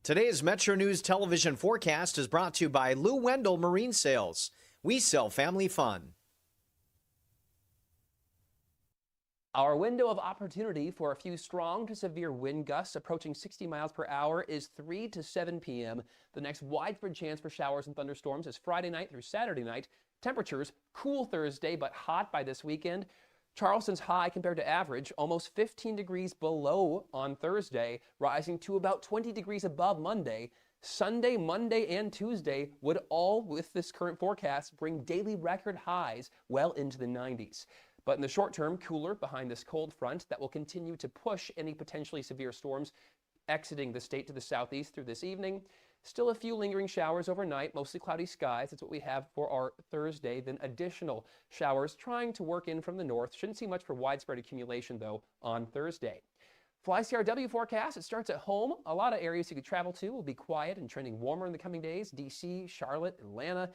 Today's Metro News television forecast is brought to you by Lou Wendell Marine Sales. We sell family fun. Our window of opportunity for a few strong to severe wind gusts approaching 60 miles per hour is 3 to 7 p.m. The next widespread chance for showers and thunderstorms is Friday night through Saturday night. Temperatures cool Thursday but hot by this weekend. Charleston's high compared to average, almost 15 degrees below on Thursday, rising to about 20 degrees above Monday. Sunday, Monday, and Tuesday would all, with this current forecast, bring daily record highs well into the 90s. But in the short term, cooler behind this cold front that will continue to push any potentially severe storms exiting the state to the southeast through this evening. Still a few lingering showers overnight, mostly cloudy skies. That's what we have for our Thursday. Then additional showers trying to work in from the north. Shouldn't see much for widespread accumulation, though, on Thursday. Fly CRW forecast, it starts at home. A lot of areas you could travel to will be quiet and trending warmer in the coming days. D.C., Charlotte, Atlanta,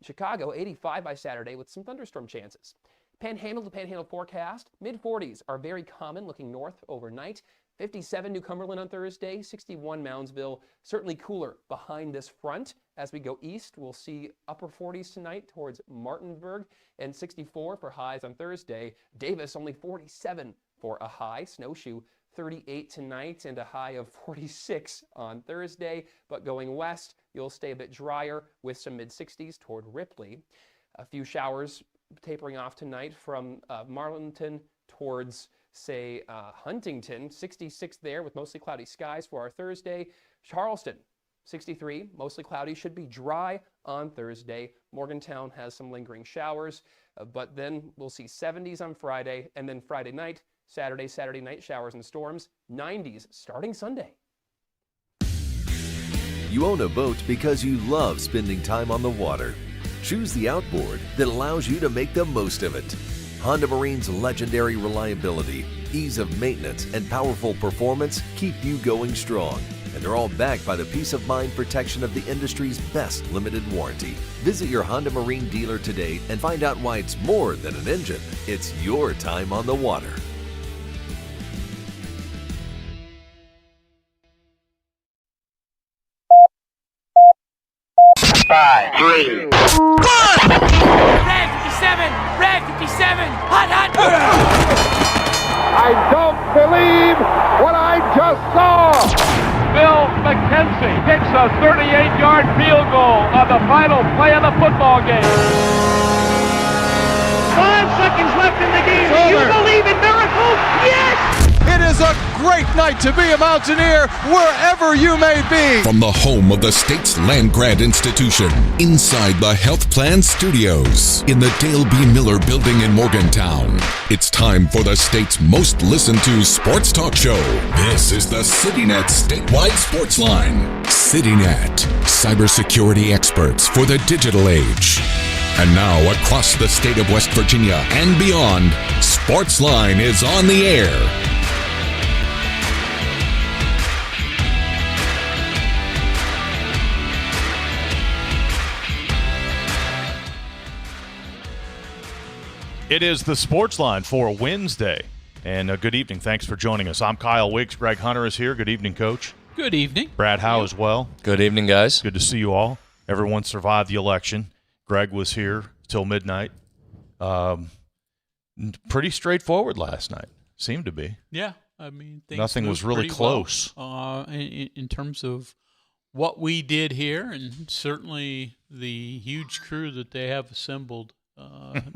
Chicago, 85 by Saturday with some thunderstorm chances. Panhandle to Panhandle forecast, mid-40s are very common looking north overnight. 57 New Cumberland on Thursday, 61 Moundsville, certainly cooler behind this front. As we go east, we'll see upper 40s tonight towards Martinsburg and 64 for highs on Thursday. Davis only 47 for a high. Snowshoe 38 tonight and a high of 46 on Thursday. But going west, you'll stay a bit drier with some mid-60s toward Ripley. A few showers tapering off tonight from Marlinton towards, say, Huntington. 66 there with mostly cloudy skies for our Thursday. Charleston, 63, mostly cloudy, should be dry on Thursday. Morgantown has some lingering showers, but then we'll see 70s on Friday, and then Friday night, Saturday night showers and storms, 90s starting Sunday. You own a boat because you love spending time on the water. Choose the outboard that allows you to make the most of it. Honda Marine's legendary reliability, ease of maintenance, and powerful performance keep you going strong. And they're all backed by the peace of mind protection of the industry's best limited warranty. Visit your Honda Marine dealer today and find out why it's more than an engine. It's your time on the water. Five, 3, 1. Red 57, red 57, hot. I don't believe what I just saw. Bill McKenzie kicks a 38-yard field goal on the final play of the football game. 5 seconds left in the game. Do you believe in miracles? Yes! It is a great night to be a Mountaineer wherever you may be. From the home of the state's land-grant institution, inside the Health Plan Studios, in the Dale B. Miller Building in Morgantown, it's time for the state's most listened-to sports talk show. This is the CityNet Statewide Sportsline. CityNet, cybersecurity experts for the digital age. And now, across the state of West Virginia and beyond, Sportsline is on the air. It is the Sportsline for Wednesday. And good evening. Thanks for joining us. I'm Kyle Wiggs. Greg Hunter is here. Good evening, Coach. Good evening. Brad Howe as well. Good evening, guys. Good to see you all. Everyone survived the election. Greg was here till midnight. Pretty straightforward last night. Seemed to be. Yeah. I mean, nothing was really close. Well, in terms of what we did here, and certainly the huge crew that they have assembled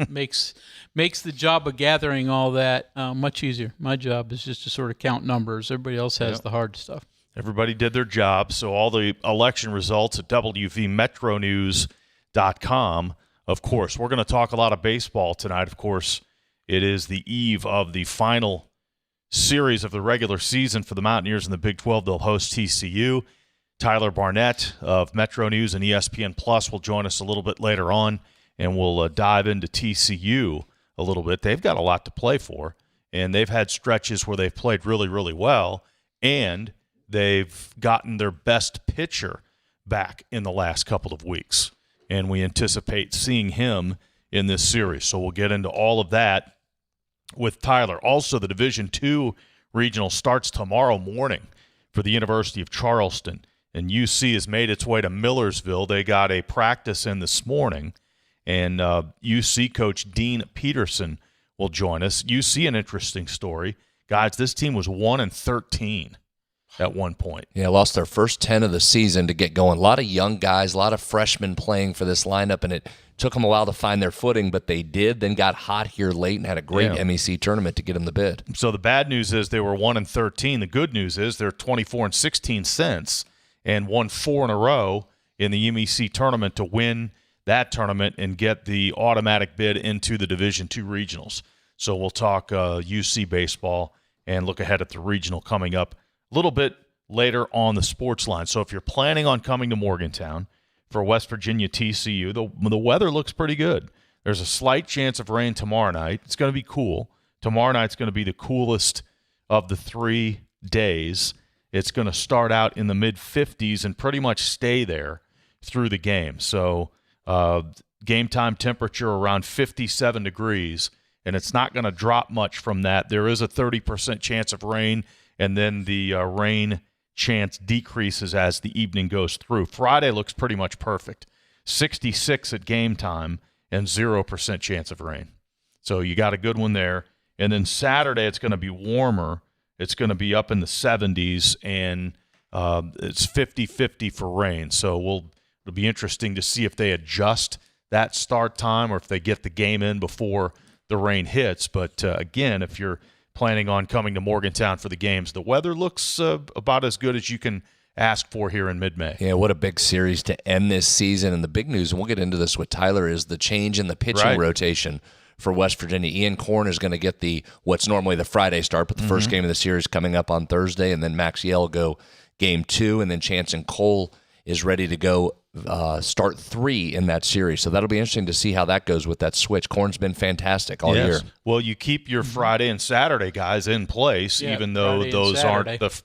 makes the job of gathering all that much easier. My job is just to sort of count numbers. Everybody else has the hard stuff. Everybody did their job. So all the election results at WVMetroNews.com. Of course, we're going to talk a lot of baseball tonight. Of course, it is the eve of the final series of the regular season for the Mountaineers in the Big 12. They'll host TCU. Tyler Barnette of MetroNews and ESPN Plus will join us a little bit later on, and we'll dive into TCU a little bit. They've got a lot to play for, and they've had stretches where they've played really, really well, and they've gotten their best pitcher back in the last couple of weeks, and we anticipate seeing him in this series. So we'll get into all of that with Tyler. Also, the Division II Regional starts tomorrow morning for the University of Charleston, And UC has made its way to Millersville. They got a practice in this morning, and UC coach Dean Peterson will join us. UC, an interesting story. Guys, this team was 1-13 at one point. Yeah, lost their first 10 of the season to get going. A lot of young guys, a lot of freshmen playing for this lineup, and it took them a while to find their footing, but they did, then got hot here late and had a great MEC tournament to get them the bid. So the bad news is they were 1-13. The good news is they're 24-16 since and won 4 in a row in the MEC tournament to win that tournament and get the automatic bid into the Division II regionals. So we'll talk UC baseball and look ahead at the regional coming up a little bit later on the Sportsline. So if you're planning on coming to Morgantown for West Virginia TCU, the weather looks pretty good. There's a slight chance of rain tomorrow night. It's going to be cool. Tomorrow night's going to be the coolest of the 3 days. It's going to start out in the mid-50s and pretty much stay there through the game. So game time temperature around 57 degrees, and it's not going to drop much from that. There is a 30% chance of rain, and then the rain chance decreases as the evening goes through. Friday looks pretty much perfect. 66 at game time and 0% chance of rain. So you got a good one there. And then Saturday it's going to be warmer. It's going to be up in the 70s, and it's 50-50 for rain. So it'll be interesting to see if they adjust that start time or if they get the game in before the rain hits. But, again, if you're planning on coming to Morgantown for the games, the weather looks about as good as you can ask for here in mid-May. Yeah, what a big series to end this season. And the big news, and we'll get into this with Tyler, is the change in the pitching rotation for West Virginia. Ian Korn is going to get what's normally the Friday start, but the first game of the series coming up on Thursday, and then Max Yell will go game 2, and then Chance and Cole is ready to go start 3 in that series. So that'll be interesting to see how that goes with that switch. Korn's been fantastic all year. Well, you keep your Friday and Saturday guys in place, even though those aren't the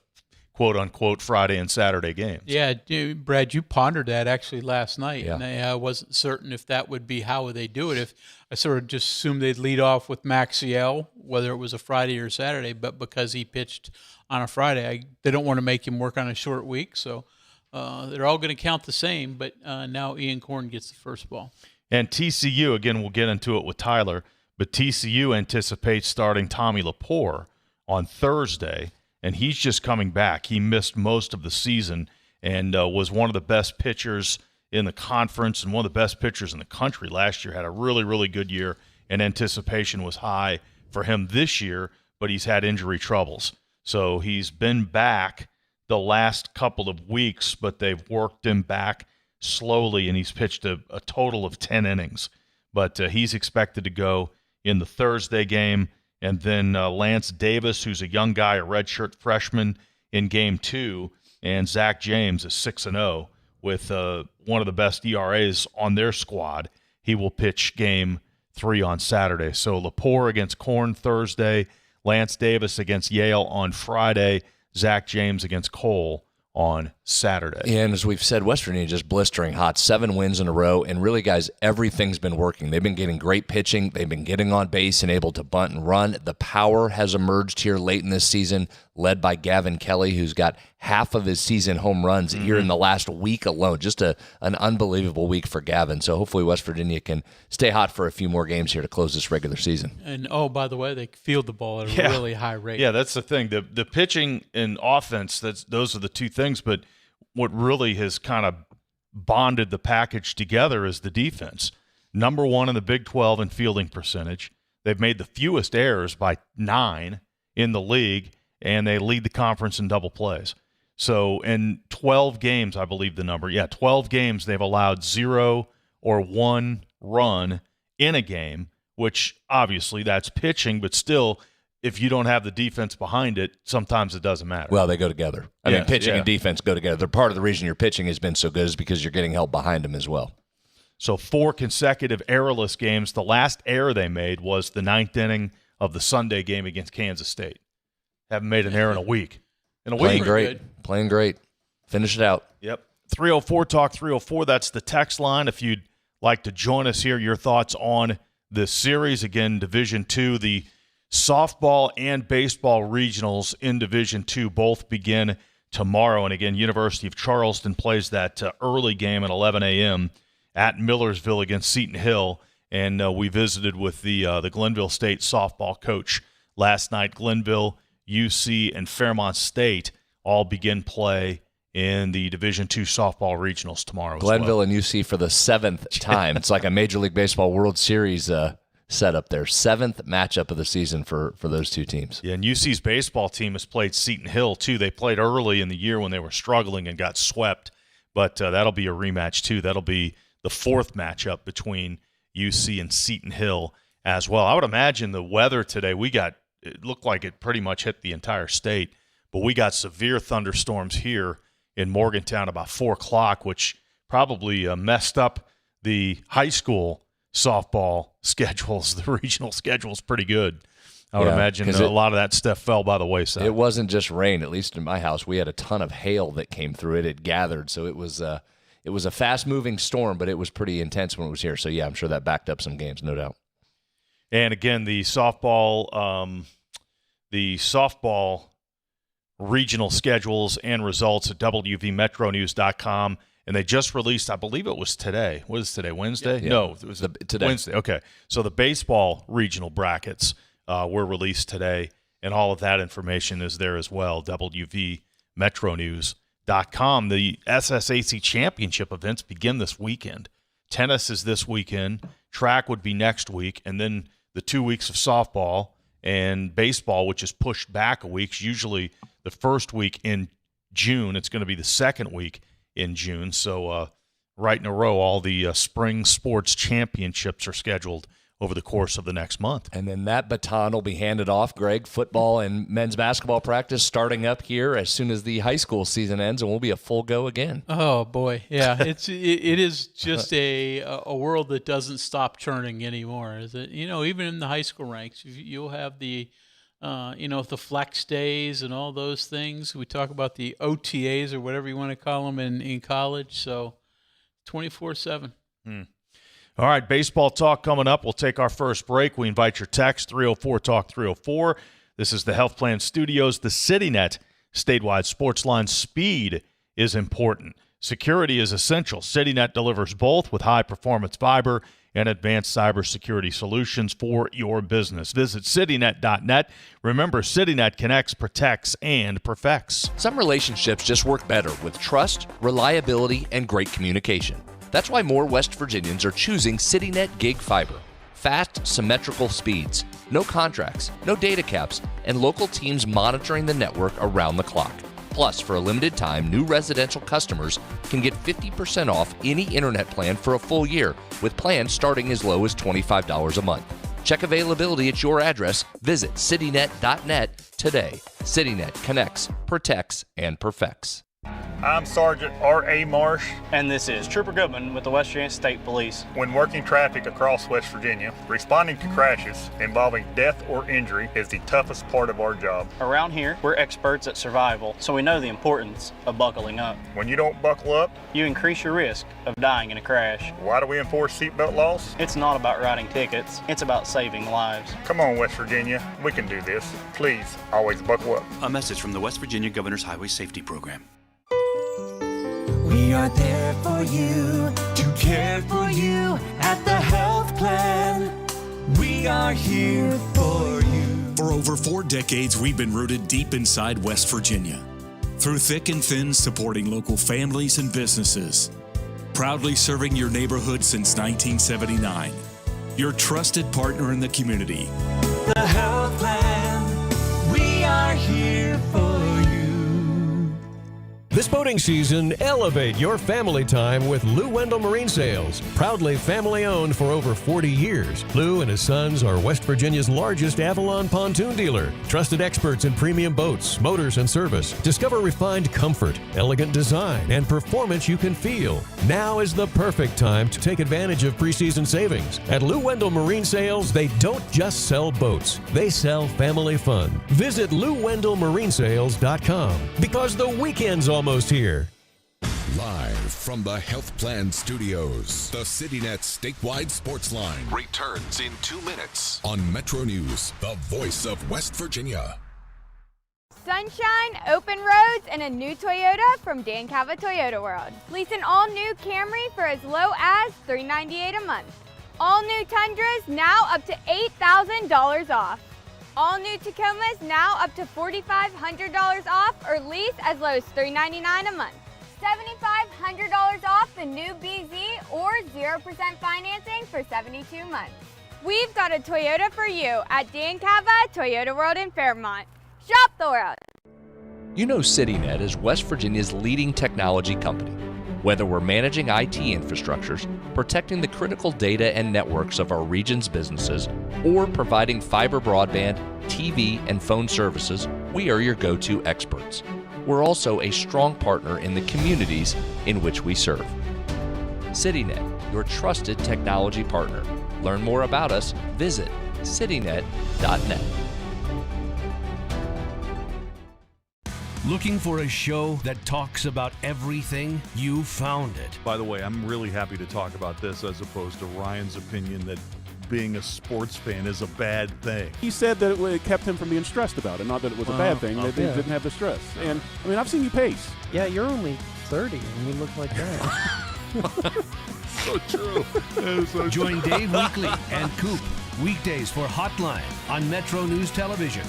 quote-unquote Friday and Saturday games. Yeah, Brad, you pondered that actually last night, and I wasn't certain if that would be how they do it. If I sort of just assumed they'd lead off with Maxiell, whether it was a Friday or Saturday, but because he pitched on a Friday, they don't want to make him work on a short week, so they're all going to count the same, but now Ian Korn gets the first ball. And TCU, again, we'll get into it with Tyler, but TCU anticipates starting Tommy Lepore on Thursday, and he's just coming back. He missed most of the season and was one of the best pitchers in the conference and one of the best pitchers in the country last year. Had a really, really good year, and anticipation was high for him this year, but he's had injury troubles. So he's been back the last couple of weeks, but they've worked him back slowly, and he's pitched a total of 10 innings. But he's expected to go in the Thursday game. And then Lance Davis, who's a young guy, a redshirt freshman, in game 2, and Zach James is 6-0 with one of the best ERAs on their squad. He will pitch game 3 on Saturday. So Lepore against Korn Thursday, Lance Davis against Yale on Friday, Zach James against Cole on Saturday. And as we've said, West Virginia just blistering hot, 7 wins in a row. And really, guys, everything's been working. They've been getting great pitching. They've been getting on base and able to bunt and run. The power has emerged here late in this season, led by Gavin Kelly, who's got half of his season home runs here in the last week alone. Just an unbelievable week for Gavin. So hopefully West Virginia can stay hot for a few more games here to close this regular season. And, by the way, they field the ball at a really high rate. Yeah, that's the thing. The pitching and offense, those are the two things. But what really has kind of bonded the package together is the defense. Number 1 in the Big 12 in fielding percentage. They've made the fewest errors by 9 in the league, and they lead the conference in double plays. So in 12 games, I believe the number, 12 games, they've allowed 0 or 1 run in a game, which obviously that's pitching, but still, if you don't have the defense behind it, sometimes it doesn't matter. Well, they go together. I mean, pitching and defense go together. They're part of the reason your pitching has been so good is because you're getting help behind them as well. So 4 consecutive errorless games. The last error they made was the 9th inning of the Sunday game against Kansas State. Haven't made an error in a week. Playing great. Finish it out. Yep. 304 Talk 304. That's the text line. If you'd like to join us here, your thoughts on this series. Again, Division II, the softball and baseball regionals in Division II both begin tomorrow. And again, University of Charleston plays that early game at 11 a.m. at Millersville against Seton Hill. And we visited with the Glenville State softball coach last night. Glenville, UC, and Fairmont State all begin play in the Division II softball regionals tomorrow. Glenville and UC for the 7th time. It's like a Major League Baseball World Series setup there. 7th matchup of the season for those two teams. Yeah, and UC's baseball team has played Seton Hill, too. They played early in the year when they were struggling and got swept, but that'll be a rematch, too. That'll be the 4th matchup between UC and Seton Hill as well. I would imagine the weather today, it looked like it pretty much hit the entire state, but we got severe thunderstorms here in Morgantown about 4 o'clock, which probably messed up the high school softball schedules. The regional schedule's pretty good. I would imagine a lot of that stuff fell by the wayside. It wasn't just rain. At least in my house, we had a ton of hail that came through it. It gathered, so it was a fast-moving storm, but it was pretty intense when it was here. So, yeah, I'm sure that backed up some games, no doubt. And, again, the softball regional schedules and results at WVMetroNews.com. And they just released, I believe it was today. What is today, Wednesday? Yeah. No, it was today. Wednesday. Okay. So the baseball regional brackets were released today, and all of that information is there as well, WVMetroNews.com. The SSAC championship events begin this weekend. Tennis is this weekend. Track would be next week, and then the 2 weeks of softball and baseball, which is pushed back a week, usually the first week in June. It's going to be the second week in June. So right in a row, all the spring sports championships are scheduled over the course of the next month. And then that baton will be handed off, Greg. Football and men's basketball practice starting up here as soon as the high school season ends, and we'll be a full go again. Oh, boy. Yeah, it is just a world that doesn't stop churning anymore. Is it? Even in the high school ranks, you'll have the the flex days and all those things. We talk about the OTAs or whatever you want to call them in college. So 24/7. All right, baseball talk coming up. We'll take our first break. We invite your text, 304-TALK-304. This is the Health Plan Studios, the CityNet statewide sports line. Speed is important. Security is essential. CityNet delivers both with high-performance fiber and advanced cybersecurity solutions for your business. Visit citynet.net. Remember, CityNet connects, protects, and perfects. Some relationships just work better with trust, reliability, and great communication. That's why more West Virginians are choosing CityNet Gig Fiber. Fast, symmetrical speeds, no contracts, no data caps, and local teams monitoring the network around the clock. Plus, for a limited time, new residential customers can get 50% off any internet plan for a full year, with plans starting as low as $25 a month. Check availability at your address. Visit citynet.net today. CityNet connects, protects, and perfects. I'm Sergeant R.A. Marsh. And this is Trooper Goodman with the West Virginia State Police. When working traffic across West Virginia, responding to crashes involving death or injury is the toughest part of our job. Around here, we're experts at survival, so we know the importance of buckling up. When you don't buckle up, you increase your risk of dying in a crash. Why do we enforce seatbelt laws? It's not about writing tickets, it's about saving lives. Come on, West Virginia, we can do this. Please, always buckle up. A message from the West Virginia Governor's Highway Safety Program. We are there for you, to care for you at the health plan. We are here for you. For over 4 decades, we've been rooted deep inside West Virginia. Through thick and thin, supporting local families and businesses. Proudly serving your neighborhood since 1979. Your trusted partner in the community. The health plan. We are here for you. This boating season, elevate your family time with Lou Wendell Marine Sales. Proudly family owned for over 40 years. Lou and his sons are West Virginia's largest Avalon pontoon dealer. Trusted experts in premium boats, motors, and service. Discover refined comfort, elegant design, and performance you can feel. Now is the perfect time to take advantage of preseason savings. At Lou Wendell Marine Sales, they don't just sell boats. They sell family fun. Visit LouWendellMarineSales.com because the weekend's almost here. Live from the Health Plan Studios, the CityNet statewide sports line returns in 2 minutes on Metro News, the voice of West Virginia. sunshine, open roads, and a new Toyota from Dan Cava Toyota World. Lease an all-new Camry for as low as $398 a month. All new Tundras now up to $8,000 off. All new Tacomas now up to $4,500 off or lease as low as $399 a month. $7,500 off the new BZ or 0% financing for 72 months. We've got a Toyota for you at Dan Cava Toyota World in Fairmont. Shop the world. You know CityNet is West Virginia's leading technology company. Whether we're managing IT infrastructures, protecting the critical data and networks of our region's businesses, or providing fiber broadband, TV, and phone services, we are your go-to experts. We're also a strong partner in the communities in which we serve. CityNet, your trusted technology partner. Learn more about us, visit citynet.net. Looking for a show that talks about everything? You found it. By the way, I'm really happy to talk about this as opposed to Ryan's opinion that being a sports fan is a bad thing. He said that it kept him from being stressed about it, not that it was a bad thing, that they didn't have the stress. And, I mean, I've seen you pace. Yeah, you're only 30 and you look like that. So true. Join Dave Weekly and Coop weekdays for Hotline on MetroNews Television.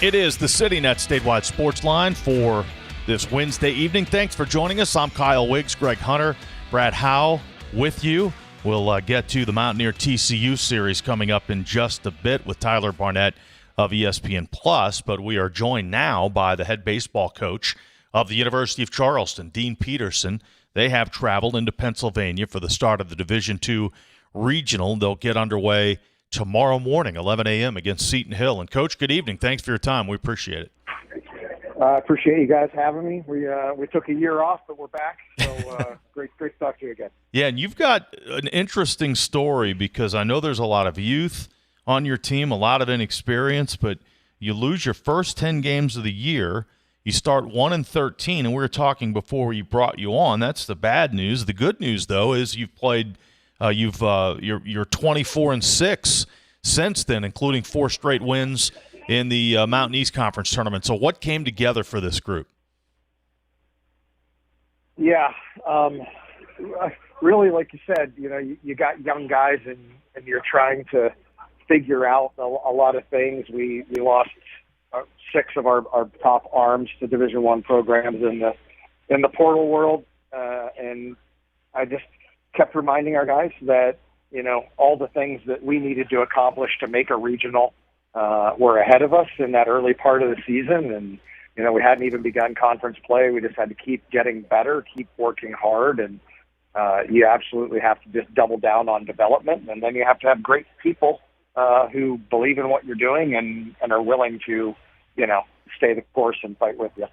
It is the CityNet statewide sports line for this Wednesday evening. Thanks for joining us. I'm Kyle Wiggs, Greg Hunter, Brad Howe with you. We'll get to the Mountaineer TCU series coming up in just a bit with Tyler Barnette of ESPN Plus, but we are joined now by the head baseball coach of the University of Charleston, Dean Peterson. They have traveled into Pennsylvania for the start of the Division II Regional. They'll get underway tomorrow morning, 11 a.m. against Seton Hill. And, Coach, good evening. Thanks for your time. We appreciate it. I appreciate you guys having me. We took a year off, but we're back. So great to talk to you again. Yeah, and you've got an interesting story because I know there's a lot of youth on your team, a lot of inexperience, but you lose your first 10 games of the year. You start 1-13, and we were talking before we brought you on. That's the bad news. The good news, though, is you've played you're 24-6 since then, including 4 straight wins in the Mountain East Conference tournament. So what came together for this group? Yeah, really, like you said, you got young guys and you're trying to figure out a lot of things. We lost 6 of our top arms to Division I programs in the portal world, and I just kept reminding our guys that, all the things that we needed to accomplish to make a regional were ahead of us in that early part of the season. And, we hadn't even begun conference play. We just had to keep getting better, keep working hard. And you absolutely have to just double down on development. And then you have to have great people who believe in what you're doing and are willing to, stay the course and fight with you.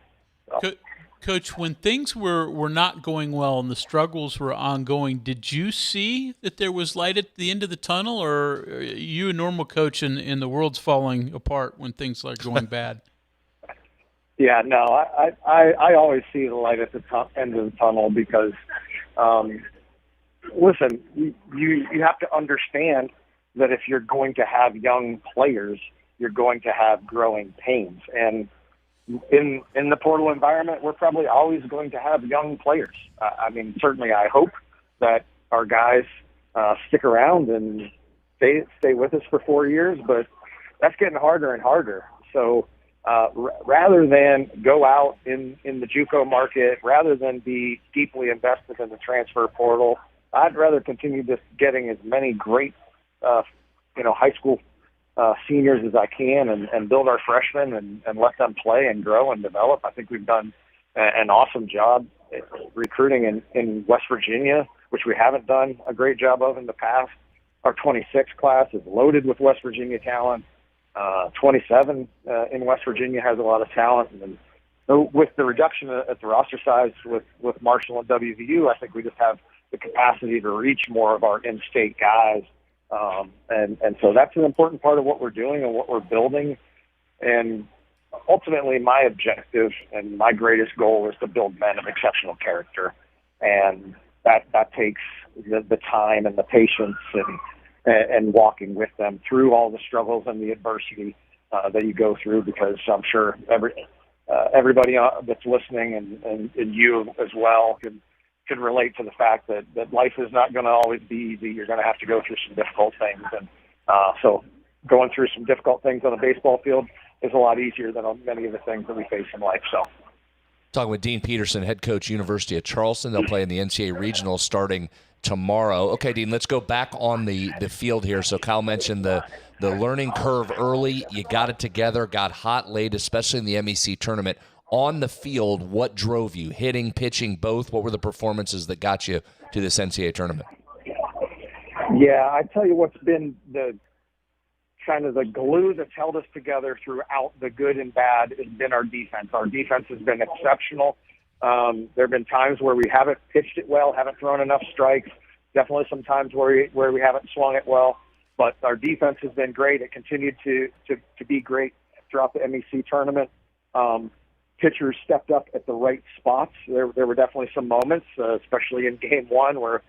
So. Coach, when things were not going well and the struggles were ongoing, did you see that there was light at the end of the tunnel, or are you a normal coach and the world's falling apart when things are going bad? Yeah, no, I always see the light at the end of the tunnel because, listen, you have to understand that if you're going to have young players, you're going to have growing pains. And in the portal environment, we're probably always going to have young players. Certainly I hope that our guys stick around and stay with us for 4 years, but that's getting harder and harder. So rather than go out in the JUCO market, rather than be deeply invested in the transfer portal, I'd rather continue just getting as many great high school seniors as I can and build our freshmen and let them play and grow and develop. I think we've done an awesome job recruiting in West Virginia, which we haven't done a great job of in the past. Our 26 class is loaded with West Virginia talent. 27 in West Virginia has a lot of talent. And so with the reduction at the roster size with Marshall and WVU, I think we just have the capacity to reach more of our in-state guys. And so that's an important part of what we're doing and what we're building. And ultimately, my objective and my greatest goal is to build men of exceptional character. And that takes the time and the patience and walking with them through all the struggles and the adversity that you go through, because I'm sure everybody that's listening and you as well can relate to the fact that life is not going to always be easy. You're going to have to go through some difficult things. And so going through some difficult things on a baseball field is a lot easier than many of the things that we face in life. So, talking with Dean Peterson, head coach, University of Charleston. They'll play in the NCAA Regional starting tomorrow. Okay, Dean, let's go back on the field here. So Kyle mentioned the learning curve early. You got it together, got hot late, especially in the MEC tournament. On the field, what drove you? Hitting, pitching, both? What were the performances that got you to this NCAA tournament? Yeah, I tell you what's been the kind of the glue that's held us together throughout the good and bad has been our defense. Our defense has been exceptional. There have been times where we haven't pitched it well, haven't thrown enough strikes. Definitely some times where we haven't swung it well. But our defense has been great. It continued to be great throughout the MEC tournament. Pitchers stepped up at the right spots. There were definitely some moments, especially in game one, where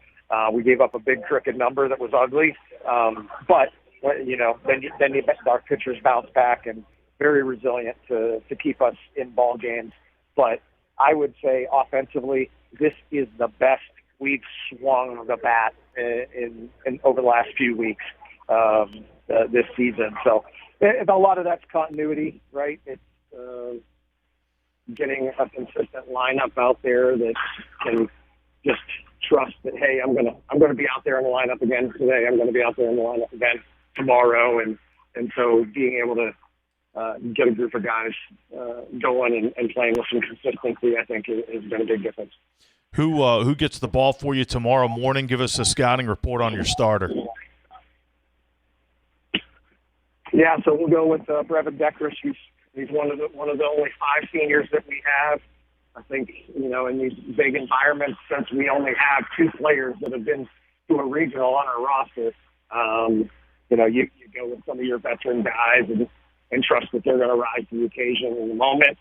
we gave up a big crooked number that was ugly. But then our pitchers bounced back and very resilient to keep us in ball games. But I would say offensively, this is the best we've swung the bat in over the last few weeks this season. So a lot of that's continuity, right? It's getting a consistent lineup out there that can just trust that, hey, I'm gonna be out there in the lineup again today. I'm gonna be out there in the lineup again tomorrow, and so being able to get a group of guys going and playing with some consistency, I think, has been a big difference. Who gets the ball for you tomorrow morning? Give us a scouting report on your starter. Yeah, so we'll go with Brevin Deckrish. He's one of the only 5 seniors that we have. I think, in these big environments, since we only have 2 players that have been to a regional on our roster, you go with some of your veteran guys and trust that they're going to rise to the occasion in the moment.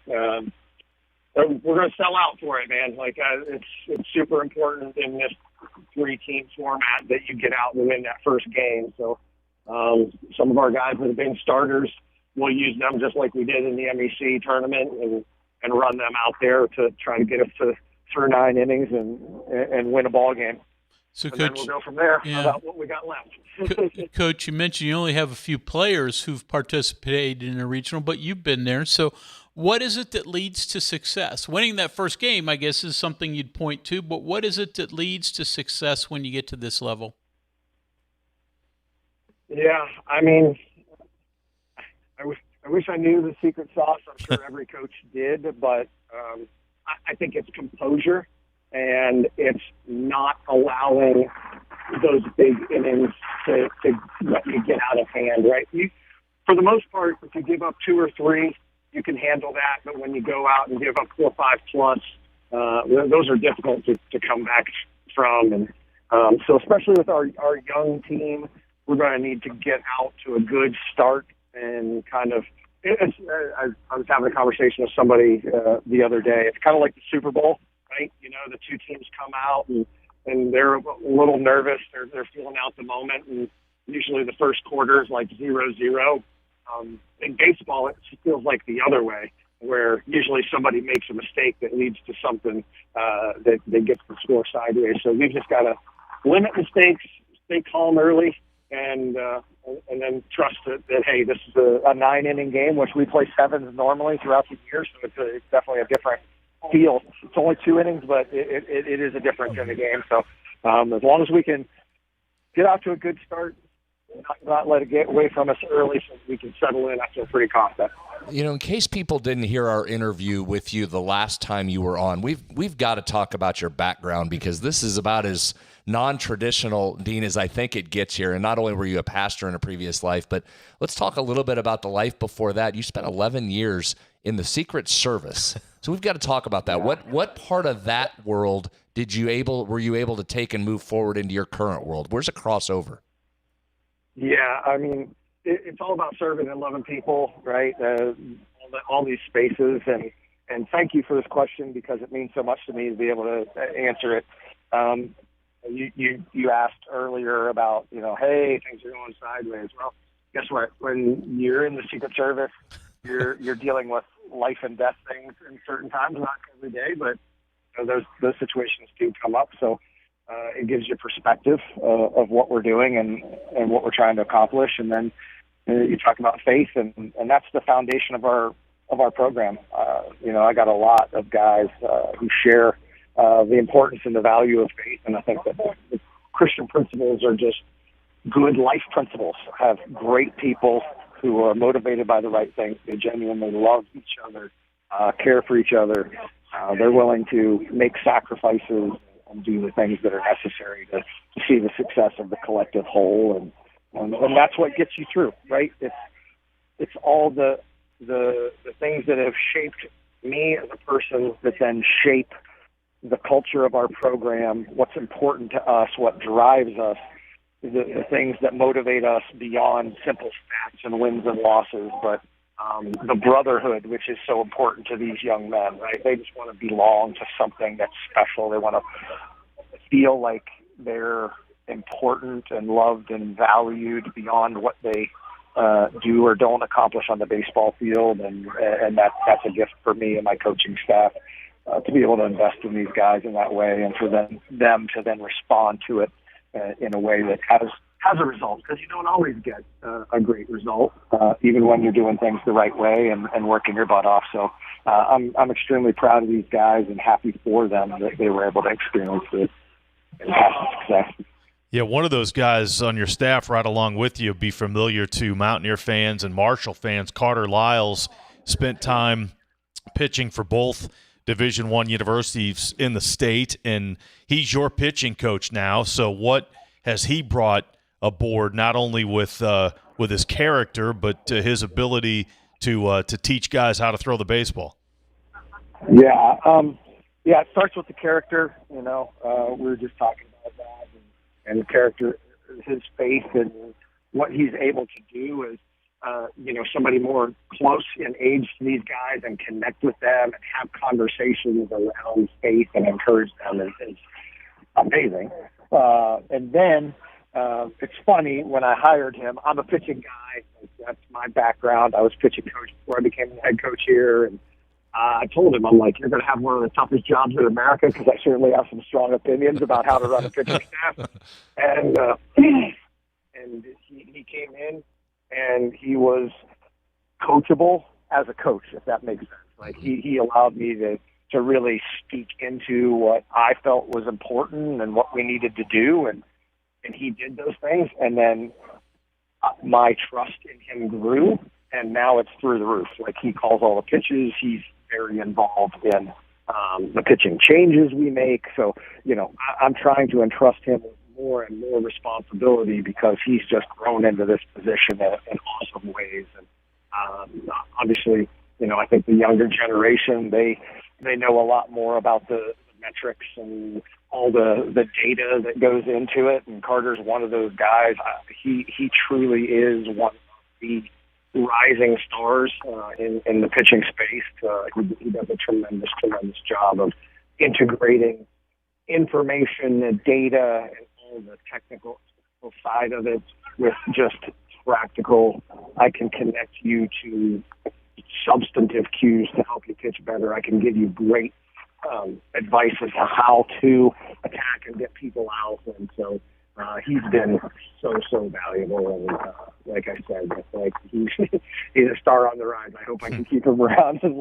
We're going to sell out for it, man. It's super important in this 3-team format that you get out and win that first game. So some of our guys that have been starters, we'll use them just like we did in the MEC tournament and run them out there to try to get us through 9 innings and win a ball game. So, and Coach, then we'll go from there about what we got left. Coach, you mentioned you only have a few players who've participated in a regional, but you've been there. So what is it that leads to success? Winning that first game, I guess, is something you'd point to, but what is it that leads to success when you get to this level? Yeah, I mean, I wish I knew the secret sauce. I'm sure every coach did, but I think it's composure, and it's not allowing those big innings to let you get out of hand, right? For the most part, if you give up 2 or 3, you can handle that, but when you go out and give up 4 or 5 plus, those are difficult to come back from. And so especially with our young team, we're going to need to get out to a good start and kind of I was having a conversation with somebody the other day. It's kind of like the Super Bowl, right? The 2 teams come out and they're a little nervous. They're feeling out the moment, and usually the first quarter is like 0-0. In baseball, it feels like the other way, where usually somebody makes a mistake that leads to something that gets the score sideways. So we've just got to limit mistakes, stay calm early, and then trust that hey, this is a 9-inning game, which we play 7s normally throughout the year, so it's definitely a different feel. It's only 2 innings, but it is a difference in the game. So as long as we can get out to a good start, not let it get away from us early so we can settle in. I feel pretty confident. You know, in case people didn't hear our interview with you the last time you were on, we've got to talk about your background, because this is about as non-traditional, Dean, as I think it gets here. And not only were you a pastor in a previous life, but let's talk a little bit about the life before that. You spent 11 years in the Secret Service. So we've got to talk about that. What part of that world were you able to take and move forward into your current world? Where's a crossover? Yeah, I mean, it's all about serving and loving people, right? All these spaces, and thank you for this question, because it means so much to me to be able to answer it. You asked earlier about, hey, things are going sideways. Well, guess what? When you're in the Secret Service, you're dealing with life and death things in certain times, not every day, but those situations do come up. So it gives you perspective of what we're doing and what we're trying to accomplish. And then you talk about faith, and that's the foundation of our program. I got a lot of guys who share the importance and the value of faith, and I think that the Christian principles are just good life principles. Have great people who are motivated by the right things. They genuinely love each other, care for each other. They're willing to make sacrifices and do the things that are necessary to see the success of the collective whole, and that's what gets you through, right? It's all the things that have shaped me as a person that then shape the culture of our program, what's important to us, what drives us, the things that motivate us beyond simple stats and wins and losses, but the brotherhood, which is so important to these young men, right? They just want to belong to something that's special. They want to feel like they're important and loved and valued beyond what they do or don't accomplish on the baseball field, and that's a gift for me and my coaching staff to be able to invest in these guys in that way, and for them to then respond to it in a way that has a result, because you don't always get a great result, even when you're doing things the right way and working your butt off. So I'm extremely proud of these guys and happy for them that they were able to experience this and have success. Yeah, one of those guys on your staff right along with you be familiar to Mountaineer fans and Marshall fans. Carter Lyles spent time pitching for both Division I universities in the state, and he's your pitching coach now. So what has he brought aboard, not only with his character, but his ability to teach guys how to throw the baseball? Yeah, it starts with the character. We were just talking about that, and the character, his faith, and what he's able to do is, somebody more close in age to these guys and connect with them and have conversations around faith and encourage them is amazing. And then it's funny, when I hired him, I'm a pitching guy. That's my background. I was pitching coach before I became the head coach here. And I told him, I'm like, you're going to have one of the toughest jobs in America, because I certainly have some strong opinions about how to run a pitching staff. And he came in, and he was coachable as a coach, if that makes sense. Like he allowed me to really speak into what I felt was important and what we needed to do, and he did those things, and then my trust in him grew, and now it's through the roof. Like, he calls all the pitches. He's very involved in the pitching changes we make. So, I'm trying to entrust him with more and more responsibility, because he's just grown into this position in awesome ways. And obviously, I think the younger generation, they know a lot more about the metrics and all the data that goes into it. And Carter's one of those guys. He truly is one of the rising stars in the pitching space. He does a tremendous job of integrating information and data and all the technical side of it with just practical. I can connect you to substantive cues to help you pitch better. I can give you great advice as to how to attack and get people out. And so he's been so valuable. And like I said, I feel like he's a star on the rise. I hope I can keep him around as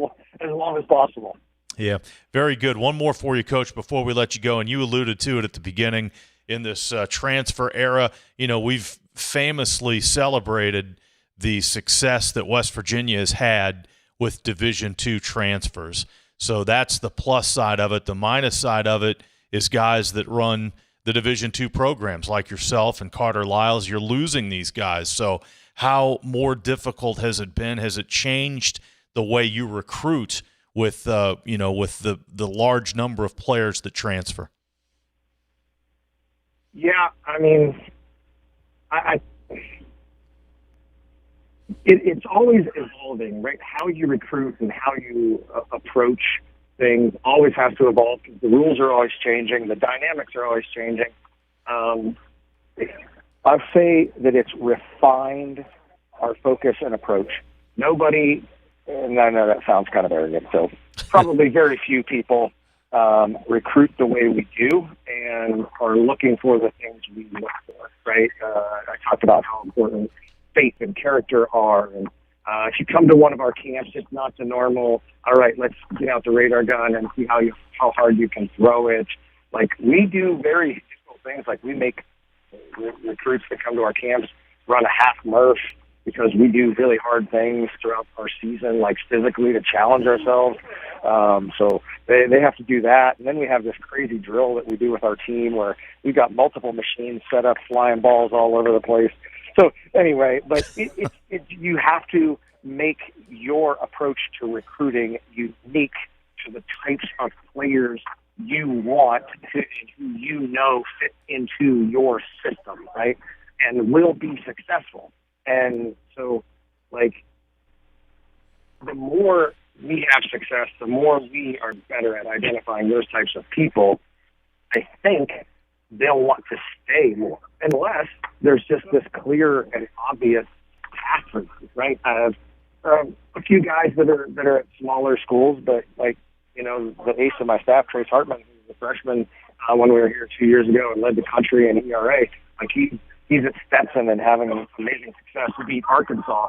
long as possible. Yeah, very good. One more for you, Coach, before we let you go. And you alluded to it at the beginning in this transfer era. We've famously celebrated the success that West Virginia has had with Division II transfers. So that's the plus side of it. The minus side of it is guys that run the Division II programs like yourself and Carter Lyles. You're losing these guys. So how more difficult has it been? Has it changed the way you recruit with with the large number of players that transfer? Yeah, I mean, it's always evolving, right? How you recruit and how you approach things always has to evolve because the rules are always changing, the dynamics are always changing. I'd say that it's refined our focus and approach. Nobody, and I know that sounds kind of arrogant, so probably very few people recruit the way we do and are looking for the things we look for, right? I talked about how important faith and character are. And if you come to one of our camps, it's not the normal, all right, let's get out the radar gun and see how hard you can throw it. Like, we do very difficult things. Like, we make recruits that come to our camps run a half Murph because we do really hard things throughout our season, like physically to challenge ourselves. So they have to do that. And then we have this crazy drill that we do with our team where we've got multiple machines set up, flying balls all over the place. So anyway, but you have to make your approach to recruiting unique to the types of players you want to, who you know fit into your system, right? And will be successful. And so, like, the more we have success, the more we are better at identifying those types of people, I think they'll want to stay more, unless there's just this clear and obvious path for them, right? I have a few guys that are at smaller schools, but, like, you know, the ace of my staff, Trace Hartman, who was a freshman when we were here 2 years ago and led the country in ERA, like, he's at Stetson and having amazing success. We beat Arkansas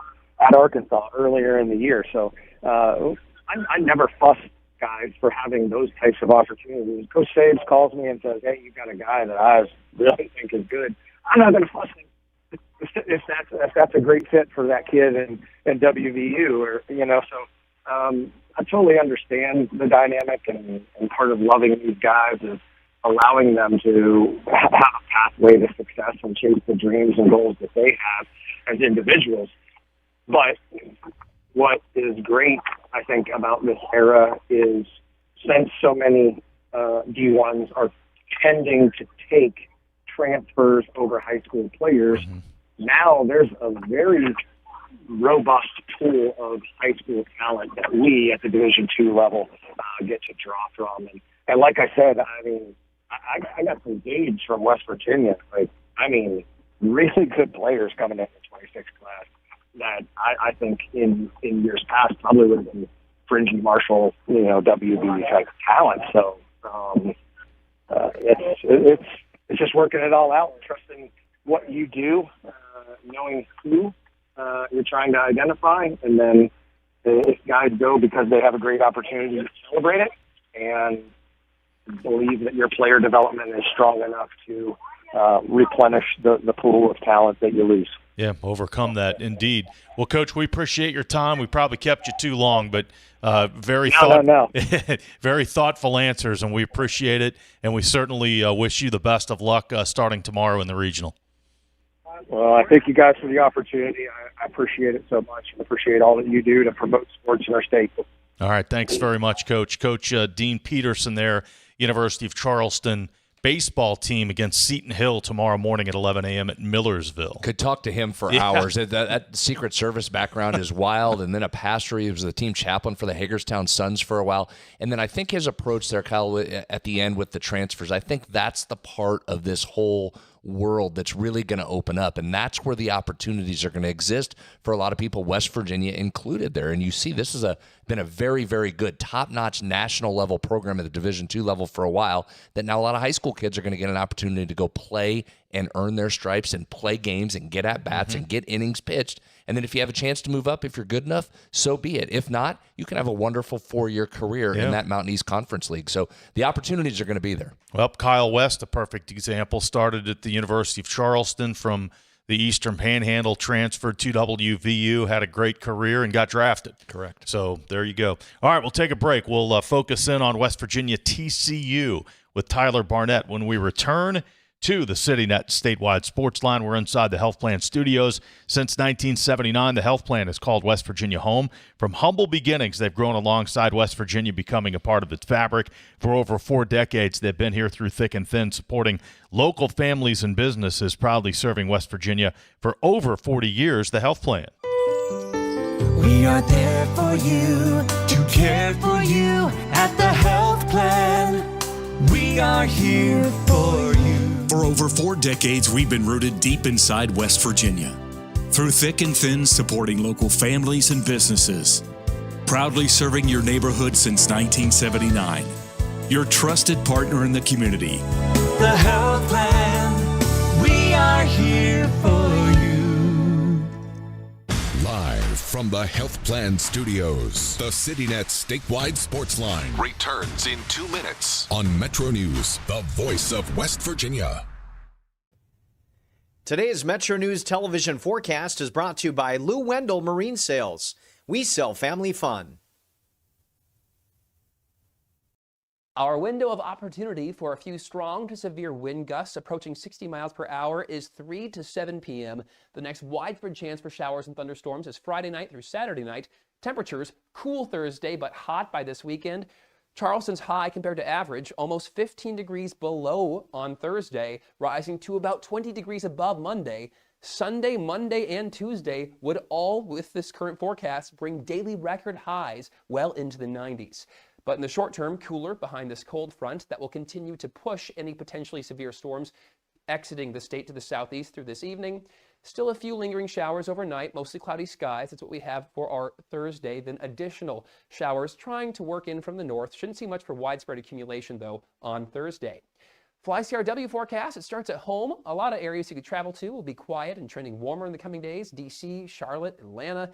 earlier in the year. So I never fuss guys for having those types of opportunities. Coach Sabes calls me and says, hey, you've got a guy that I really think is good. I'm not going to fuss him if that's a great fit for that kid in WVU, or, you know. So I totally understand the dynamic, and part of loving these guys is allowing them to have a pathway to success and chase the dreams and goals that they have as individuals. But what is great, I think, about this era is, since so many D1s are tending to take transfers over high school players, now there's a very robust pool of high school talent that we at the Division II level get to draw from. And like I said, I mean, I got some gauge from West Virginia. Like, I mean, really good players coming in the 26th class that I think in years past probably would have been fringy Marshall, you know, WB type talent. So it's just working it all out, trusting what you do, knowing who you're trying to identify, and then if guys go because they have a great opportunity to celebrate it and believe that your player development is strong enough to replenish the pool of talent that you lose. Yeah, overcome that, indeed. Well, Coach, we appreciate your time. We probably kept you too long, but very thoughtful answers, and we appreciate it, and we certainly wish you the best of luck starting tomorrow in the regional. Well, I thank you guys for the opportunity. I appreciate it so much, and appreciate all that you do to promote sports in our state. All right, thanks very much, Coach. Coach Dean Peterson there, University of Charleston baseball team against Seton Hill tomorrow morning at 11 a.m. at Millersville. Could talk to him for hours. That Secret Service background is wild, and then a pastor. He was the team chaplain for the Hagerstown Suns for a while. And then I think his approach there, Kyle, at the end with the transfers, I think that's the part of this whole world that's really going to open up, and that's where the opportunities are going to exist for a lot of people, West Virginia included there. And you see this has been a very, very good top-notch national level program at the Division II level for a while, that now a lot of high school kids are going to get an opportunity to go play and earn their stripes and play games and get at-bats and get innings pitched. And then if you have a chance to move up, if you're good enough, so be it. If not, you can have a wonderful 4-year career in that Mountain East Conference League. So the opportunities are going to be there. Well, Kyle West, a perfect example, started at the University of Charleston from the Eastern Panhandle, transferred to WVU, had a great career, and got drafted. Correct. So there you go. All right, we'll take a break. We'll focus in on West Virginia TCU with Tyler Barnette when we return to the CityNet statewide Sportsline. We're inside the Health Plan studios. Since 1979, the Health Plan has called West Virginia home. From humble beginnings, they've grown alongside West Virginia, becoming a part of its fabric. For over 4 decades, they've been here through thick and thin, supporting local families and businesses, proudly serving West Virginia for over 40 years. The Health Plan. We are there for you, to care for you at the Health Plan. We are here for you. For over 4 decades, we've been rooted deep inside West Virginia. Through thick and thin, supporting local families and businesses. Proudly serving your neighborhood since 1979. Your trusted partner in the community. The Health Plan. We are here for you. Live from the Health Plan Studios, the CityNet statewide Sportsline returns in 2 minutes on MetroNews, the voice of West Virginia. Today's MetroNews television forecast is brought to you by Lou Wendell Marine Sales. We sell family fun. Our window of opportunity for a few strong to severe wind gusts approaching 60 miles per hour is 3 to 7 p.m. The next widespread chance for showers and thunderstorms is Friday night through Saturday night. Temperatures cool Thursday, but hot by this weekend. Charleston's high compared to average, almost 15 degrees below on Thursday, rising to about 20 degrees above Monday. Sunday, Monday, and Tuesday would all, with this current forecast, bring daily record highs well into the 90s. But in the short term, cooler behind this cold front that will continue to push any potentially severe storms exiting the state to the southeast through this evening. Still a few lingering showers overnight, mostly cloudy skies. That's what we have for our Thursday. Then additional showers trying to work in from the north. Shouldn't see much for widespread accumulation, though, on Thursday. Fly CRW forecast, it starts at home. A lot of areas you could travel to will be quiet and trending warmer in the coming days. D.C., Charlotte, Atlanta,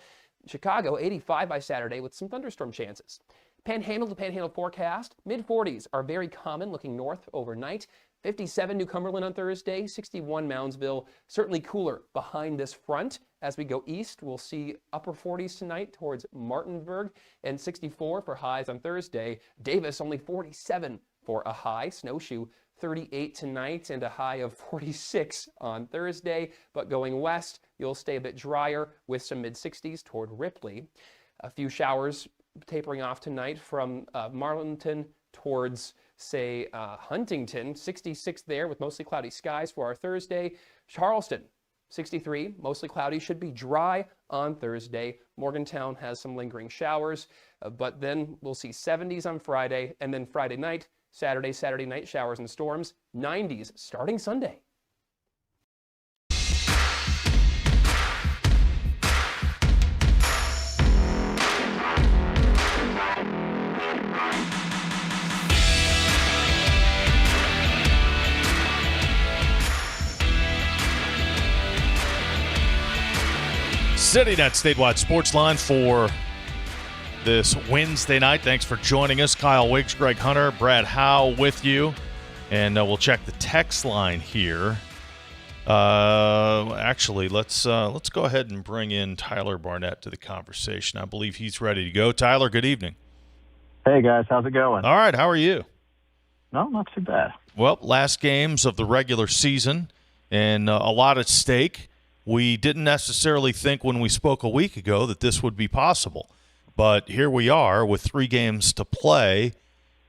Chicago, 85 by Saturday with some thunderstorm chances. Panhandle to Panhandle forecast, mid-40s are very common looking north overnight. 57 New Cumberland on Thursday, 61 Moundsville, certainly cooler behind this front. As we go east, we'll see upper 40s tonight towards Martinsburg and 64 for highs on Thursday. Davis only 47 for a high. Snowshoe 38 tonight and a high of 46 on Thursday. But going west, you'll stay a bit drier with some mid-60s toward Ripley. A few showers tapering off tonight from Marlinton towards, say, Huntington. 66 there with mostly cloudy skies for our Thursday. Charleston, 63, mostly cloudy, should be dry on Thursday. Morgantown has some lingering showers, but then we'll see 70s on Friday, and then Friday night, Saturday night showers and storms, 90s starting Sunday. CityNet statewide Sportsline for this Wednesday night. Thanks for joining us. Kyle Wiggs, Greg Hunter, Brad Howe with you. And we'll check the text line here. Actually, let's go ahead and bring in Tyler Barnette to the conversation. I believe he's ready to go. Tyler, good evening. Hey, guys. How's it going? All right. How are you? No, not too bad. Well, last games of the regular season and a lot at stake. We didn't necessarily think when we spoke a week ago that this would be possible. But here we are with 3 games to play,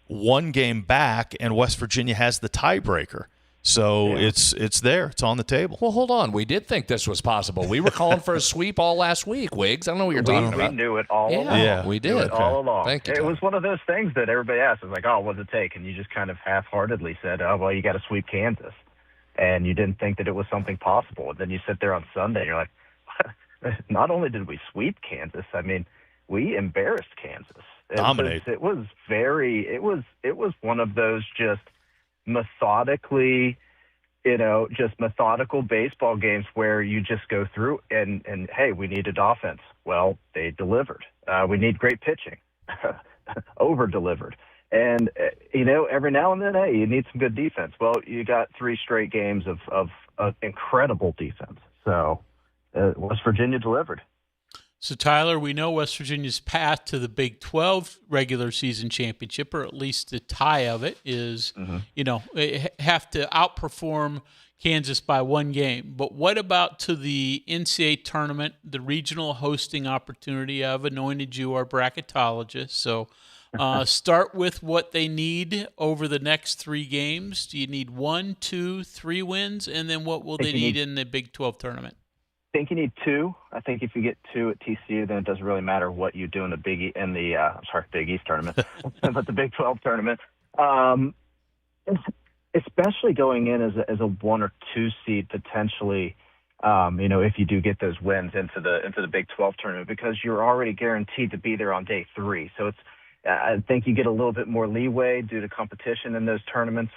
1 game back, and West Virginia has the tiebreaker. So it's there. It's on the table. Well, hold on. We did think this was possible. We were calling for a sweep all last week, Wiggs. I don't know what you're talking about. We knew it all along. Yeah, we did. All along. Thank you. It was one of those things that everybody asked. It was like, oh, what does it take? And you just kind of half-heartedly said, oh, well, you got to sweep Kansas. And you didn't think that it was something possible. And then you sit there on Sunday and you're like, not only did we sweep Kansas, I mean, we embarrassed Kansas. Dominate. It was one of those just methodically, just methodical baseball games where you just go through and hey, we needed offense. Well, they delivered. We need great pitching. Over-delivered. And, every now and then, hey, you need some good defense. Well, you got 3 straight games of incredible defense. So West Virginia delivered. So, Tyler, we know West Virginia's path to the Big 12 regular season championship, or at least the tie of it, is, have to outperform Kansas by one game. But what about to the NCAA tournament, the regional hosting opportunity? I've anointed you our bracketologist. So start with what they need over the next 3 games. Do you need 1, 2, 3 wins? And then what will they need in the Big 12 tournament? I think you need 2. I think if you get 2 at TCU, then it doesn't really matter what you do in the Big East tournament, but the Big 12 tournament. Especially going in as a 1 or 2 seed potentially, if you do get those wins into the Big 12 tournament, because you're already guaranteed to be there on day 3. So I think you get a little bit more leeway due to competition in those tournaments,